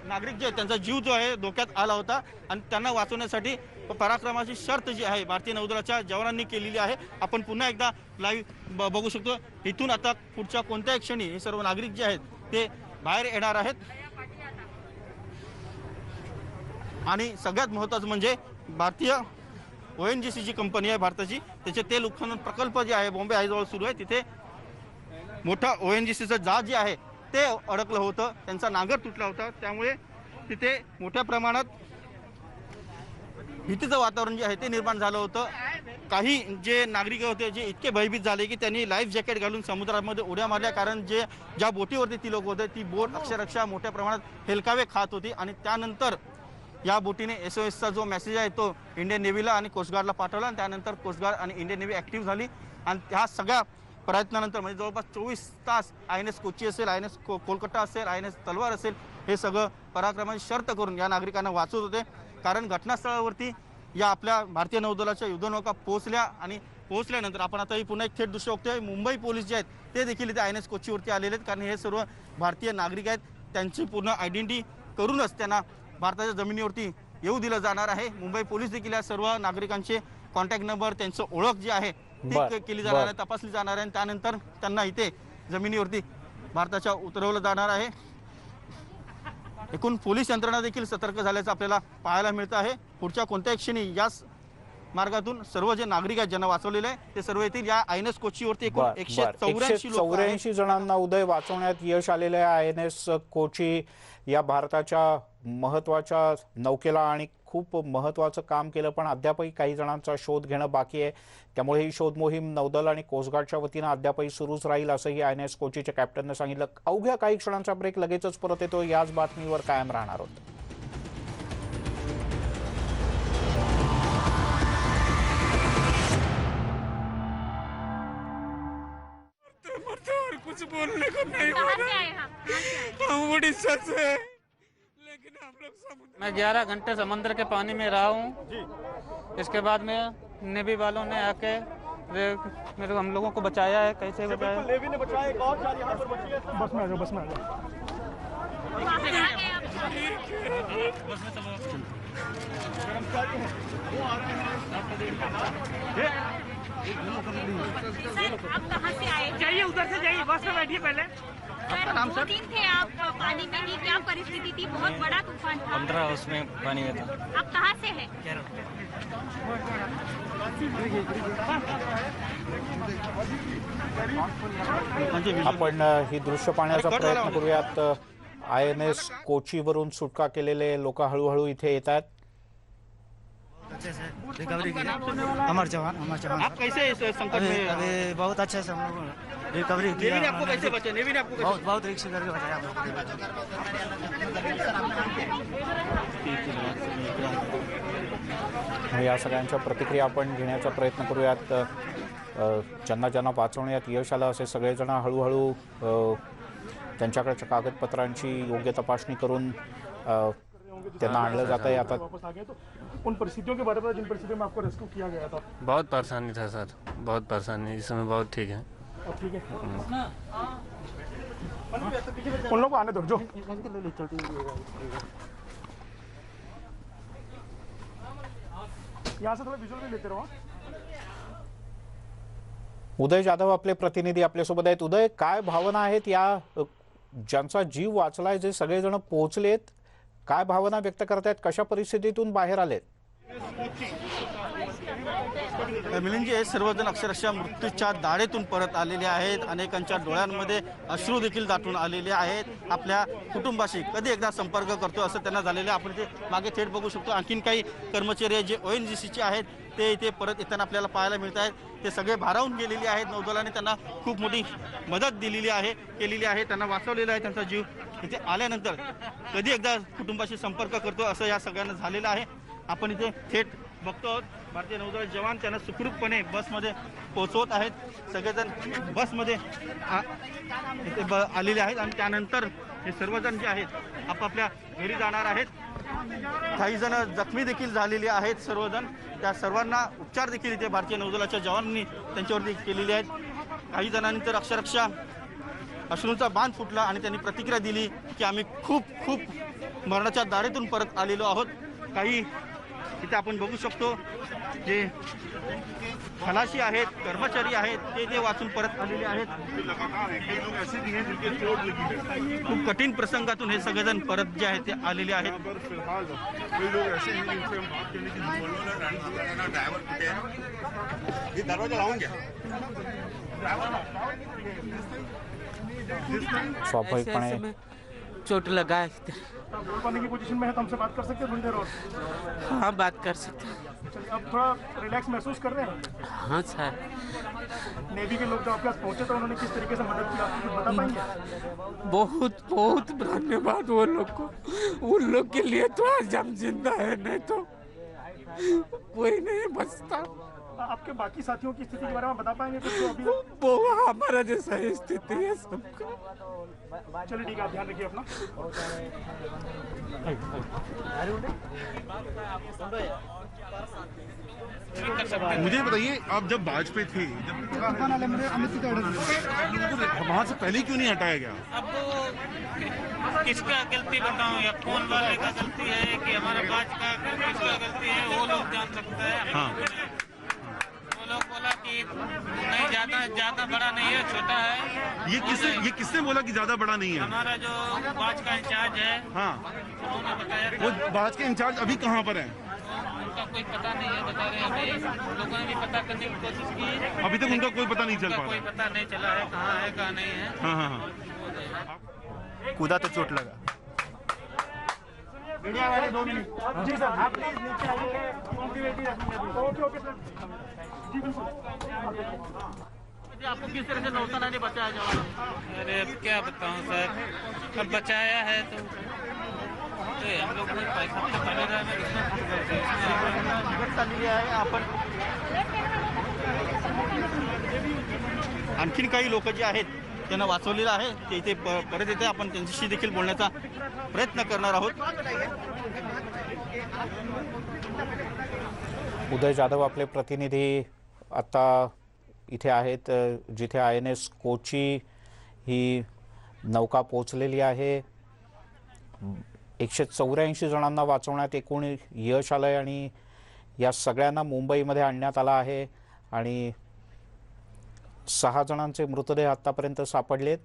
नागरिक जे त्यांचा जीव जो आहे धोक्यात आला होता आणि त्यांना वाचवण्यासाठी पराक्रमाची शर्त जी आहे भारतीय नौदलाच्या जवानांनी केलेली आहे। आपण पुन्हा एकदा लाईव्ह बघू शकतो। इथून आता पुढच्या कोणत्याही क्षणी हे सर्व नागरिक जे आहेत ते बाहेर येणार आहेत आणि सगळ्यात महत्त्वाचं म्हणजे भारतीय ONGC जी कंपनी आहे भारताची त्याचे तेल उत्खनन प्रकल्प जे आहे बॉम्बे हायजवळ सुरू आहे तिथे मोठा ONGCचं जहाज जे आहे ते अडकलं होतं, त्यांचा नांगर तुटला होता। त्यामुळे तिथे मोठ्या प्रमाणात भीतीचं वातावरण जे आहे ते निर्माण झालं होतं. काही जे नागरिक होते जे इतके भयभीत झाले की त्यांनी लाईफ जॅकेट घालून समुद्रामध्ये उड्या मारल्या, कारण ज्या बोटीवरती ती लोक होते ती बोट अक्षरशः मोठ्या प्रमाणात हेलकावे खात होती. आणि त्यानंतर या बोटीने SOSचा जो मेसेज आहे तो इंडियन नेव्हीला आणि कोस्टगार्डला पाठवला आणि त्यानंतर कोस्टगार्ड आणि इंडियन नेव्ही ॲक्टिव्ह झाली. आणि ह्या सगळ्या प्रयत्नानंतर म्हणजे जवळपास 24 तास INS कोची असेल, INS कोलकाता असेल, INS तलवार असेल, हे सगळं पराक्रमाची शर्त करून या नागरिकांना वाचवत होते. कारण घटनास्थळावरती या आपल्या भारतीय नौदलाच्या युद्धनौका पोहोचल्या आणि पोहोचल्यानंतर आपण आता ही पुन्हा एक थेट दृश्य बघतोय. मुंबई पोलीस जे आहेत ते देखील इथे INS कोचीवरती आलेले आहेत, कारण हे सर्व भारतीय नागरिक आहेत. त्यांची पूर्ण आयडेंटिटी करूनच त्यांना भारताच्या जमिनीवरती येऊ दिलं जाणार आहे. मुंबई पोलीस देखील या सर्व नागरिकांचे कॉन्टॅक्ट नंबर, त्यांचं ओळख जी आहे ती केली जाणार आहे, तपासली जाणार आहे आणि त्यानंतर त्यांना इथे जमिनीवरती भारताच्या उतरवलं जाणार आहे. एकूण पोलीस यंत्रणा देखील सतर्क झाल्याचं आपल्याला पाहायला मिळतं आहे. पुढच्या कोणत्याही क्षणी याच मार्गातून सर्व जे नागरिक आहेत ज्यांना वाचवलेले आहे ते सर्व येतील. या INS कोचीवरती एकूण 184 जणांना उदय वाचवण्यात यश आलेले आहे. INS कोची या भारताच्या महत्वाच्या नौकेला आणि खूप महत्वाचं काम केलं, पण अद्यापही काही जणांचा शोध घेणं बाकी आहे. त्यामुळे ही शोध मोहीम नौदल आणि कोस्टगार्डच्या वतीनं अद्यापही सुरूच राहील असंही INS कोचीच्या कॅप्टनने सांगितलं. अवघ्या काही क्षणांचा ब्रेक, लगेचच परत येतो. याच बातमीवर कायम राहणार आहोत. कुछ बोलने को नहीं हम उड़ीसा से, लेकिन हम लोग समुद्र। मैं 11 घंटे समंदर के पानी में रहा हूँ। इसके बाद में नेवी वालों ने आके मेरे हम लोगों को बचाया है। कैसे बचाया? नेवी ने बचाया। एक और जान यहाँ पर बची है। बस में आ जाओ, बस में आ जाओ। आप कहाँ से आए? जाइए उधर से जाइए, बस में बैठिए पहले। सर, 2 दिन थे आप पानी में ही, क्या परिस्थिति थी? बहुत बड़ा तूफान था। 15 उसमें पानी में था। आप कहाँ से हैं? आपण ही दृश्य पाहण्याचा प्रयत्न करूयात. INS कोचीवरून सुटका केलेले लोक हळूहळू इथे येत आहेत. रिकवरी की हमारे जवान आप कैसे इस संकट में? अभी बहुत अच्छा से हम लोग रिकवरी किया। नेवी ने आपको कैसे बचाया? नेवी ने आपको कैसे? बहुत रिक्स करके बचाया हम लोग। या सगळ्यांच्या प्रतिक्रिया आपण घेण्याचा प्रयत्न करूयात. ज्यांना वाचवण्यात यश आलं असे सगळेजण हळूहळू त्यांच्याकडच्या कागदपत्रांची योग्य तपासणी करून त्यांना आणलं जात आहे. आता उन परिस्थितियों के बारे में जिन परिस्थितियों में आपको रेस्क्यू किया गया था? बहुत परेशानी था सर, बहुत परेशानी। इस समय बहुत ठीक है। ठीक है, उन लोगों को आने दो जो। यहाँ से थोड़ा विजुअल भी लेते रहो। उदय जाधव आपले प्रतिनिधी आपल्यासोबत आहेत. उदय, काय भावना आहेत या ज्यांचा जीव वाचलाय, जे सगळेजण पोहोचलेत, काय भावना व्यक्त करतायत? कशा परिस्थितीतून बाहेर आलेत? मिलिंदजी, हे सर्वजण अक्षरशः मृत्यूच्या दाढेतून परत आलेले आहेत. अनेकांच्या डोळ्यांमध्ये अश्रू देखील दाटून आलेले आहेत. आपल्या कुटुंबाशी कधी एकदा संपर्क करतो असं त्यांना झालेलं आहे. आपण ते मागे थेट बघू शकतो. आणखीन काही कर्मचारी जे ONGCचे आहेत ते इथे परत येताना आपल्याला पाहायला मिळत आहेत. ते सगळे भारावून गेलेले आहेत. नौदलाने त्यांना खूप मोठी मदत दिलेली आहे, केलेली आहे. त्यांना वाचवलेला आहे. त्यांचा जीव इथे आल्यानंतर कधी एकदा कुटुंबाशी संपर्क करतो असं या सगळ्यांना झालेलं आहे. आपण इथे थेट बघतो भारतीय नौदलाचे जवान त्यांना सुखरूपपणे बसमध्ये पोहोचवत आहेत. सगळेजण बसमध्ये इथे आलेले आहेत आणि त्यानंतर हे सर्वजण जे आहेत आपापल्या घरी जाणार आहेत. काही जण जखमी देखील झालेले आहेत. सर्वजण त्या सर्वांना उपचार देखील इथे भारतीय नौदलाच्या जवानांनी त्यांच्यावरती केलेले आहेत. काही जणांनी तर अक्षरशः अश्रूंचा बांध फुटला आणि त्यांनी प्रतिक्रिया दिली की आम्ही खूप मरणाच्या दाढेतून परत आलेलो आहोत. काही इथे आपण बघू शकतो जे खलाशी आहेत, कर्मचारी आहेत, ते वाचून परत आलेले आहेत. खूप कठीण प्रसंगातून हे सगळेजण परत जे आहेत ते आलेले आहेत. स्वाभाविकपणे चोट लगा है। बोल पाने की पोजीशन में है तो हमसे बात कर सकते हैं थोड़ी देर और? हाँ बात कर सकते हैं। चलिए, अब थोड़ा रिलैक्स महसूस कर रहे हैं? हाँ सर। नेवी के लोग जब आपके पास पहुंचे तो उन्होंने किस तरीके से मदद की, आपको कुछ बता पाएंगे? बहुत बहुत धन्यवाद वो लोग को, उन लोग के लिए तो आज हम जिंदा है, नहीं तो कोई नहीं बचता। आपके बाकी साथियों की स्थिति के बारे में बता पाएंगे कुछ जो अभी? वो हमारा जैसा ही स्थिति है सबका। चलिए ठीक है, आप ध्यान रखिए अपना। मुझे बताइए, आप जब बाज पे थे, वहाँ से पहले क्यों नहीं हटाया गया? अब वो किसका गलती बताऊं, या फोन वाले का गलती है कि हमारा बाज का किसका गलती है, वो लोग जान सकते हैं। हाँ। वो लोग बोला कि नहीं, ज्यादा बड़ा नहीं है, छोटा है। ये किसने बोला कि ज्यादा बड़ा नहीं है? हमारा जो बाज का इंचार्ज है, हाँ, उन्होंने बताया। वो बाज के इंचार्ज अभी कहाँ पर हैं? उनका कोई पता नहीं है, बता रहे हैं। अभी लोगों ने भी पता करने की कोशिश की, अभी तक उनका कोई पता नहीं चल पा कोई रहा। पता नहीं चला है कहाँ है कहाँ नहीं है। हाँ हाँ हाँ। कूदा तो चोट लगा। मीडिया वाले 2 मिनट। जी सर, आप प्लीज नीचे आइए। ओके ओके सर, जी बिल्कुल। आपको किस तरह से नौसेना ने बचाया जवान? अरे अब क्या बताऊं सर, अब बचाया है तो हम लोग को पैसा मिल रहा है। आपण आणखीन काही लोक जे आहेत त्यांना वाचवलेलं आहे, ते इथे परत येते, आपण त्यांच्याशी देखील बोलण्याचा प्रयत्न करणार आहोत। उदय जाधव आपले प्रतिनिधी आता इथे आहेत, जिथे INS कोची ही नौका पोचलेली आहे। 184 जणांना वाचवण्यात एकूण यश आलंय आणि या सगळ्यांना मुंबईमध्ये आणण्यात आलं आहे आणि 6 जणांचे मृतदेह आतापर्यंत सापडलेत।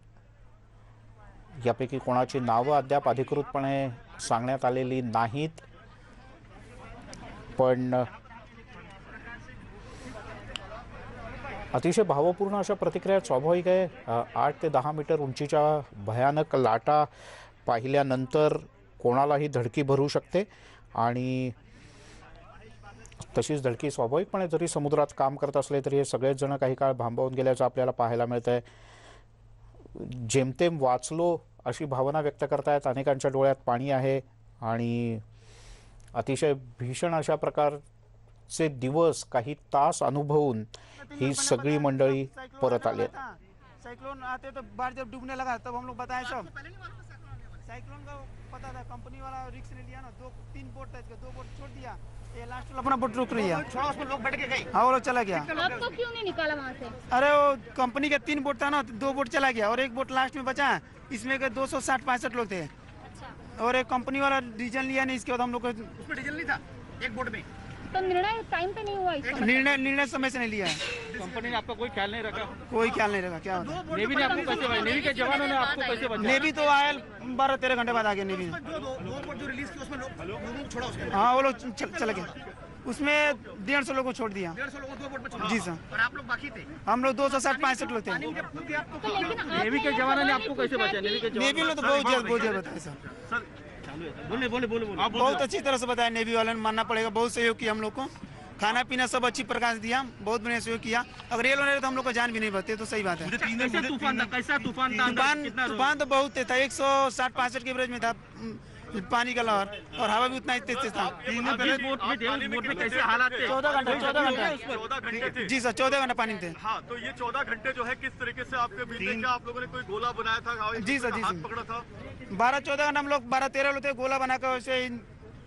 यापैकी कोणाची नावं अद्याप अधिकृतपणे सांगण्यात आलेली नाहीत, पण अतिशय भावपूर्ण अशा प्रतिक्रिया स्वाभाविक आहे। 8 ते 10 मीटर उंचीच्या भयानक लाटा पाहिल्यानंतर कोणालाही धडकी भरू शकते आणि तशीच धडकी स्वाभाविकपणे जरी समुद्रात काम करत असले तरी हे सगळेच जण काही काळ भांबावून गेल्याचं आपल्याला पाहायला मिळत आहे। जेमतेम वाचलो अशी भावना व्यक्त करतायत, अनेकांच्या डोळ्यात पाणी आहे आणि अतिशय भीषण अशा प्रकारचे दिवस काही तास अनुभवून ही सगळी मंडळी परत आली आहेत। साइक्लोन आते तो बाढ़ जब डूबने लगा तब हम लोग बताए सब। साइक्लोन का पता था, कंपनी वाला रिस्क नहीं लिया ना, 2-3 बोट था, 2 बोट छोड़ दिया, ये लास्ट वाला अपना बोट रुक रही है, छोड़ा उसमें लोग बैठ के गए। हाँ वो लोग चला गया। आपको क्यों नहीं निकाला वहाँ से? अरे वो कंपनी के 3 बोट था ना, 2 बोट चला गया और 1 बोट लास्ट में बचा, इसमें के 260-65 लोग थे और एक कंपनी वाला डीजल लिया नहीं, इसके बाद हम लोग उसमें डीजल नहीं था एक बोट में। तो निर्णय टाइम पे नहीं हुआ इसका? निर्णय समय से नहीं लिया है। कंपनी ने आपका कोई ख्याल नहीं रखा? कोई ख्याल नहीं रखा। क्या नेवी ने आपको कैसे बचाया? नेवी के जवानों ने आपको कैसे बचाया? नेवी तो आया 12-13 घंटे बाद आ गया नेवी। जो रिलीज किया उसमें लोग छोड़ा उसके? हाँ वो लोग चले गए, उसमें 150 लोगों को छोड़ दिया। 150 लोगों को 2 बोट में छोड़ा? जी सर। और आप लोग बाकी थे? हम लोग 260-65 लोग थे। नेवी के जवानों ने आपको कैसे बचाया? नेवी ने तो बहुत जल्द बताया सर। बोले बहुत अच्छी तरह से बताया, नेवी वाले ने मानना पड़ेगा, बहुत सहयोग किया हम लोग को, खाना पीना सब अच्छी प्रकार से दिया, बहुत बढ़िया सहयोग किया। अगर ये लोग नहीं तो हम लोग को जान भी नहीं बचते, तो सही बात है। कैसा तूफान था? तूफान तो बहुत था, 160-65 के एवरेज में था पानी का लहर, और हवा भी उतना तेज था। 14 घंटे जी सर, 14 घंटे पानी थे। हाँ, तो ये 14 घंटे जो है किस तरीके से आपके बीते? क्या आप लोगों ने कोई गोला बनाया था? जी सर, जी हाथ पकड़ा था? 12-14 घंटे हम लोग 12-13 लोग थे, गोला बनाकर वैसे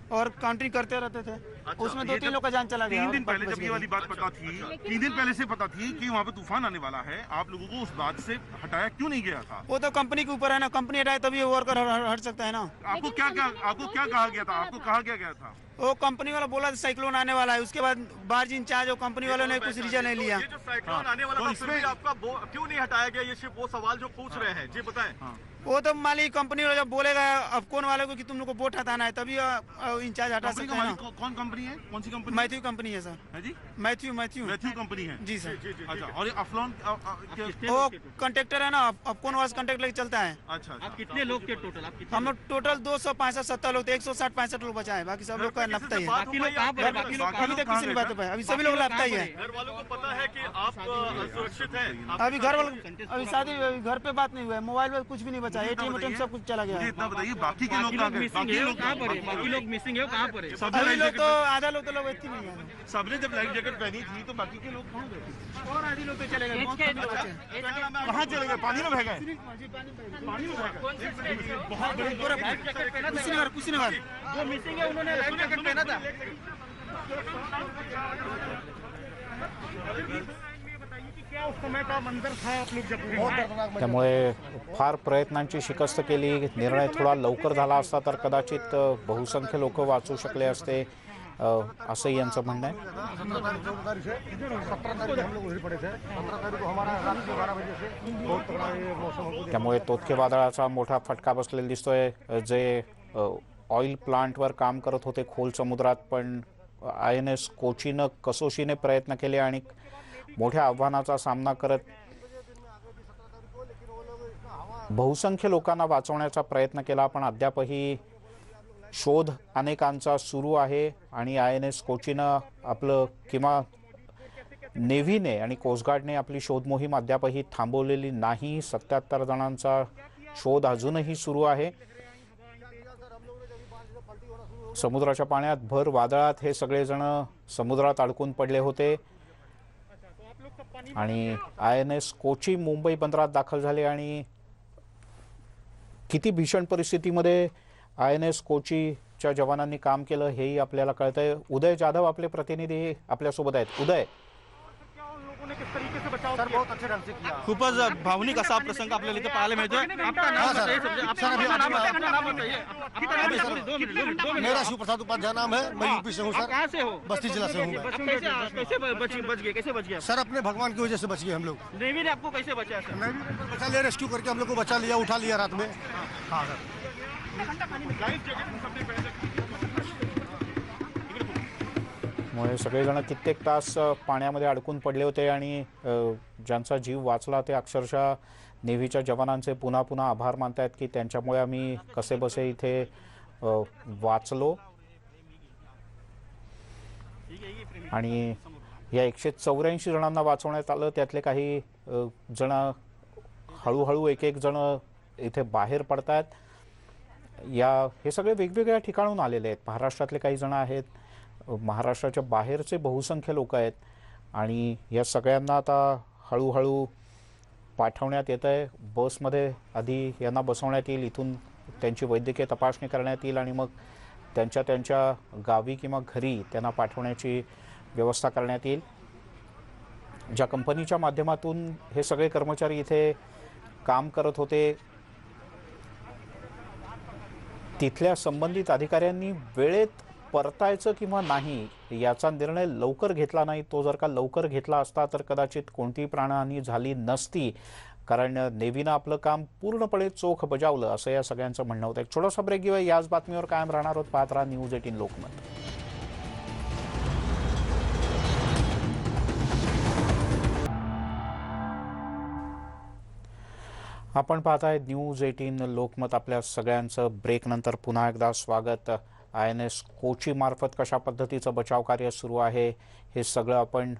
और काउंटिंग करते रहते थे। उसमें 2-3 लोग का जान चला गया। 3 दिन पहले जब ये वाली बात पता थी, 3 दिन पहले से पता थी कि वहाँ पे तूफान आने वाला है, आप लोगों को उस बात से हटाया क्यों नहीं गया था? वो तो कंपनी के ऊपर है ना, कंपनी हटाए तभी वर्कर हट सकता है ना। आपको क्या कहा गया था? आपको कहा गया था? वो कंपनी वाला बोला साइक्लोन आने वाला है, उसके बाद बार्ज इंचार्ज और कंपनी वालों ने कुछ रीजन नहीं लिया। ये जो साइक्लोन आने वाला था, फिर भी आपका क्यों नहीं हटाया गया? ये सिर्फ वो सवाल जो पूछ रहे हैं, जी बताएं। वो तो मालिक कंपनी वाला जब बोलेगा अब कौन वाले को कि तुम लोग को बोट हटाना है तभी इंचार्ज हटा सकते हैं ना। कौन कंपनी है, कौन सी कंपनी? मैथ्यू कंपनी है सर। है जी, मैथ्यू कंपनी है जी सर। अच्छा, और ये अफलोन वो कंट्रेक्टर है ना, अब कौन वास कंट्रेक्ट लेके चलता है। अच्छा, आप कितने लोग थे टोटल? हम लोग टोटल 265-70 लोग थे, 160-65 लोग बचा है, बाकी सब लोग का लापता ही है। बाकी लोग कहाँ पर है? बाकी लोग अभी तक किसी ने बात पाया, अभी सभी लोग लापता ही है। घर वालों को पता है कि आप सुरक्षित हैं? अभी घर वालों अभी शादी घर पे बात नहीं हुआ है, मोबाइल में कुछ भी नहीं बचा, एटीएम सब कुछ चला गया है। इतना बताइए बाकी के लोग कहाँ गए? मिसिंग है, वो कहाँ पर है? बाकी लोग मिसिंग है, वो कहाँ पर है? अभी लोग तो आधा लोग तो लोग इतनी नहीं है। सबने जब लाइफ जैकेट पहनी थी तो बाकी के लोग कहाँ गए? और आधी लोग तो चले गए। कहाँ चले गए? पानी में बह गए? बहुत बड़े कुशीनगर जो मिसिंग है उन्होंने लाइफ जैकेट पहना था। क्या उस समय का मंजर था आप लोग जब त्यामुळे फार प्रयत्नांची शिकस्त केली, निर्णय थोडा लवकर झाला असता तर कदाचित बहुसंख्य लोक वाचू शकले असते, असंही यांचं म्हणणं आहे. त्यामुळे तोतके वादळाचा मोठा फटका बसलेला दिसतोय. जे ऑइल प्लांटवर काम करत होते खोल समुद्रात, पण INS कोचीनं कसोशीने प्रयत्न केले आणि मोठ्या आव्हानाचा सामना करत बहुसंख्य लोकांना वाचवण्याचा प्रयत्न केला, पण अद्यापही शोध अनेकांचा सुरू आहे. आणि INS कोचीनं आपलं किंवा नेव्हीने आणि कोस्टगार्डने आपली शोध मोहीम अद्यापही थांबवलेली नाही. 77 जणांचा शोध अजूनही सुरू आहे. समुद्राच्या पाण्यात भर वादळात हे सगळेजण समुद्रात अडकून पडले होते आणि INS कोची मुंबई बंदरात दाखल झाले. आणि किती भीषण परिस्थितीमध्ये INS कोचीच्या जवानांनी काम केलं हेही आपल्याला कळतंय. उदय जाधव आपले प्रतिनिधी आपल्यासोबत आहेत. उदय, सर बहुत अच्छे ढंग से किया. खूपच भावनिक असा प्रसंग आपल्याला इथे पाहायला मिळतोय. मेरा शिव प्रसाद उपाध्याय नाम है, मैं यूपी से हूँ सर. कहाँ से हो? बस्ती जिला से हूँ मैं. कैसे बच गए? कैसे बच गया? सर अपने भगवान की वजह से बच गए हम लोग. नेवी ने आपको कैसे बचाया सर? बचा लिया, रेस्क्यू करके हम लोग को बचा लिया, उठा लिया रात में. हाँ सर. मुळे सगळेजण कित्येक तास पाण्यामध्ये अडकून पडले होते आणि ज्यांचा जीव वाचला ते अक्षरशः नेव्हीच्या जवानांचे पुन्हा पुन्हा आभार मानतायत की त्यांच्यामुळे आम्ही कसेबसे इथे वाचलो. आणि या 184 जणांना वाचवण्यात आलं. त्यातले काही जण हळूहळू एक एक जण इथे बाहेर पडतात. हे सगळे वेगवेगळ्या ठिकाणून आलेले आहेत. महाराष्ट्रातले काही जण आहेत, महाराष्ट्राच्या बाहेरचे बहुसंख्य लोक आहेत आणि या सगळ्यांना आता हळूहळू पाठवण्यात येत आहे. बसमध्ये आधी यांना बसवण्यात येईल, इथून त्यांची वैद्यकीय तपासणी करण्यात येईल आणि मग त्यांच्या गावी किंवा घरी त्यांना पाठवण्याची व्यवस्था करण्यात येईल. ज्या कंपनीच्या माध्यमातून हे सगळे कर्मचारी इथे काम करत होते तिथल्या संबंधित अधिकाऱ्यांनी वेळेत परतायचं किंवा नाही याचा निर्णय लवकर घेतला नाही. तो जर का लवकर घेतला असता तर कदाचित कोणतीही प्राणहानी झाली नसती, कारण नेव्हीनं आपलं काम पूर्णपणे चोख बजावलं असं या सगळ्यांचं म्हणणं होतं. एक छोटासा ब्रेक घेऊया. याच बातमीवर कायम राहणार आहोत. पाहत राहा न्यूज 18 लोकमत. आपण पाहताय न्यूज 18 लोकमत. आपल्या सगळ्यांचं ब्रेकनंतर पुन्हा एकदा स्वागत. INS कोची मार्फत कशा पद्धतीचं बचाव कार्य सुरू आहे हे सगळं आपण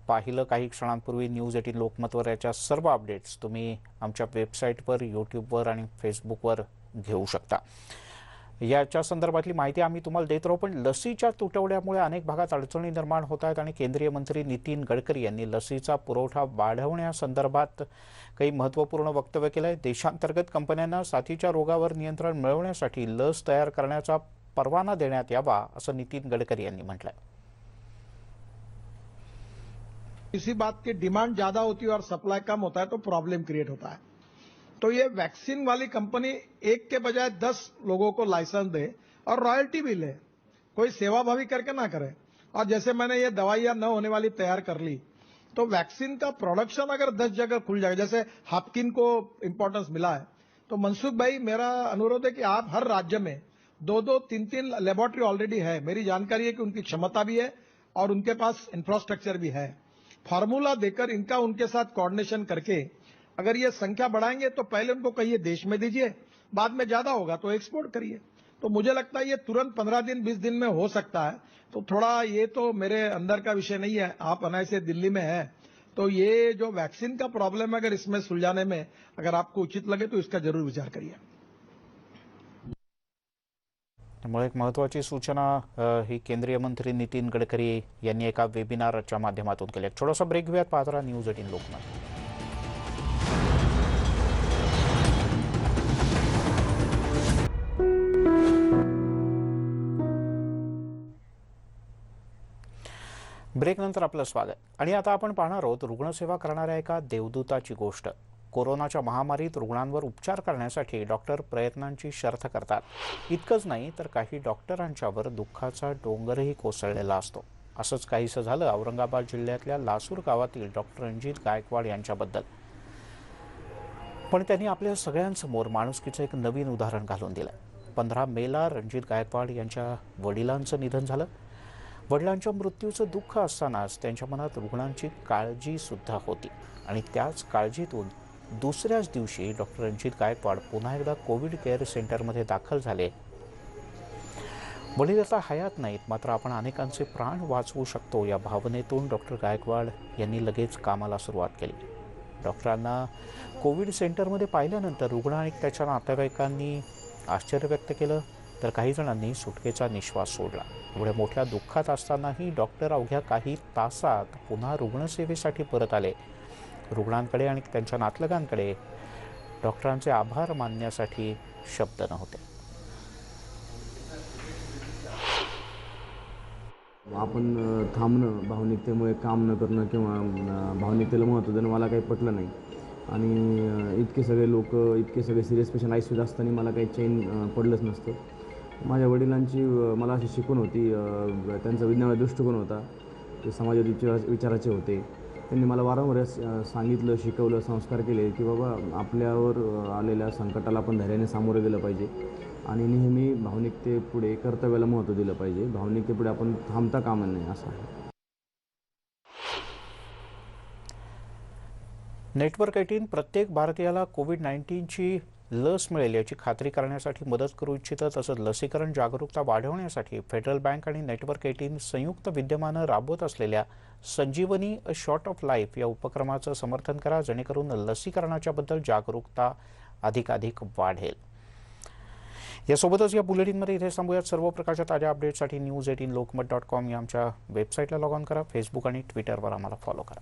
पाहिलं काही क्षणांपूर्वी. न्यूज 18 लोकमतवर याच्या सर्व अपडेट्स तुम्ही आमच्या वेबसाईटवर, यूट्यूबवर आणि फेसबुकवर घेऊ शकता. याच्या संदर्भातली माहिती आम्ही तुम्हाला देत राहू. पण लसीच्या तुटवड्यामुळे अनेक भागात अडचणी निर्माण होत आहेत आणि केंद्रीय मंत्री नितीन गडकरी यांनी लसीचा पुरवठा वाढवण्यासंदर्भात काही महत्त्वपूर्ण वक्तव्य केलं आहे. देशांतर्गत कंपन्यांना साथीच्या रोगावर नियंत्रण मिळवण्यासाठी लस तयार करण्याचा परवाना देण्यात यावा असं नितीन गडकरी यांनी म्हटलंय. किसी बात की डिमांड ज्यादा होती है और सप्लाई कम होता है तो प्रॉब्लम क्रिएट होता है. तो ये वैक्सीन वाली कंपनी एक के बजाय 10 लोगों को लाइसेंस दे और रॉयल्टी भी ले, कोई सेवाभावी करके ना करे. और जैसे मैंने ये दवाइयां न होने वाली तैयार कर ली तो वैक्सीन का प्रोडक्शन अगर 10 जगह खुल जाएगा, जैसे हापकिन को इंपॉर्टेंस मिला है, तो मनसुख भाई, मेरा अनुरोध है कि आप हर राज्य में 2-2, 3-3 लेबोरेटरी ऑलरेडी है। मेरी जानकारी है कि उनकी क्षमता भी है और उनके पास इंफ्रास्ट्रक्चर भी है। फार्मूला देकर इनका उनके साथ कोऑर्डिनेशन करके अगर ये संख्या बढ़ाएंगे तो पहले उनको कहिए देश में दीजिए, बाद में ज्यादा होगा तो एक्सपोर्ट करिए। तो मुझे लगता है ये तुरंत 15 दिन 20 दिन में हो सकता है। तो थोड़ा ये तो मेरे अंदर का विषय नहीं है, आप अनायसे दिल्ली में है, तो ये जो वैक्सीन का प्रॉब्लम है अगर इसमें सुलझाने में अगर आपको उचित लगे तो इसका जरूर विचार करिए। त्यामुळे एक महत्त्वाची सूचना ही केंद्रीय मंत्री नितीन गडकरी यांनी एका वेबिनारच्या माध्यमातून केली। एक छोटासा ब्रेक घेऊयात, पाहत राहा न्यूज 18 लोकमत। ब्रेक नंतर आपलं स्वागत। आणि आता आपण पाहणार आहोत रुग्णसेवा करणाऱ्या एका देवदूताची गोष्ट। कोरोनाच्या महामारीत रुग्णांवर उपचार करण्यासाठी डॉक्टर प्रयत्नांची शर्थ करतात। इतकंच नाही तर काही डॉक्टरांच्यावर दुःखाचा डोंगरही कोसळलेला असतो। असंच काहीसं झालं औरंगाबाद जिल्ह्यातल्या लासूर गावातील डॉक्टर रणजित गायकवाड यांच्याबद्दल। पण त्यांनी आपल्या सगळ्यांसमोर माणुसकीचं एक नवीन उदाहरण घालून दिलं। 15 मेला रणजित गायकवाड यांच्या वडिलांचं निधन झालं। वडिलांच्या मृत्यूचं दुःख असतानाच त्यांच्या मनात रुग्णांची काळजी सुद्धा होती आणि त्याच काळजीतून दुसऱ्याच दिवशी डॉक्टर रणजित गायकवाड पुन्हा एकदा कोविड केअर सेंटरमध्ये दाखल झाले। वडील आता हयात नाहीत, मात्र आपण अनेकांचे प्राण वाचवू शकतो या भावनेतून डॉक्टर गायकवाड यांनी लगेच कामाला सुरुवात केली। डॉक्टरांना कोविड सेंटरमध्ये पाहिल्यानंतर रुग्ण आणि त्याच्या नातेवाईकांनी आश्चर्य व्यक्त केलं, तर काही जणांनी सुटकेचा निश्वास सोडला। एवढ्या मोठ्या दुःखात असतानाही डॉक्टर अवघ्या काही तासात पुन्हा रुग्णसेवेसाठी परत आले। रुग्णांकडे आणि त्यांच्या नातलगांकडे डॉक्टरांचे आभार मानण्यासाठी शब्द नव्हते। आपण थांबणं, भावनिकतेमुळे काम न करणं किंवा भावनिकतेला महत्त्व देणं मला काही पटलं नाही आणि इतके सगळे लोक, इतके सगळे सिरियस पेशंट आयसीयूत असताना मला काही चैन पडलंच नसतं। माझ्या वडिलांची मला अशी शिकवण होती, त्यांचा विज्ञानाचा दृष्टिकोन होता, ते समाजवादी विचाराचे होते। त्यांनी मला वारंवार सांगितलं, शिकवलं, संस्कार केले की बाबा आपल्यावर आलेल्या संकटाला आपण धैर्याने सामोरं गेलं पाहिजे आणि नेहमी भावनिकतेपुढे कर्तव्याला महत्त्व दिलं पाहिजे। भावनिकतेपुढे आपण थांबता कामा नये असं आहे। नेटवर्क 18 प्रत्येक भारतीयाला कोविड-19ची लस मिळेल याची खात्री करण्यासाठी मदत करू इच्छितं। तसंच लसीकरण जागरूकता वाढवण्यासाठी फेडरल बँक आणि नेटवर्क 18 संयुक्त विद्यमानं राबवत असलेल्या संजीवनी अ शॉट ऑफ लाईफ या उपक्रमाचं समर्थन करा, जेणेकरून लसीकरणाच्याबद्दल जागरूकता अधिकाधिक वाढेल। यासोबतच या बुलेटिनमध्ये इथे थांबूयात। सर्व प्रकारच्या ताज्या अपडेट्ससाठी news18lokmat.com या आमच्या वेबसाईटला लॉग ऑन करा। फेसबुक आणि ट्विटरवर आम्हाला फॉलो करा।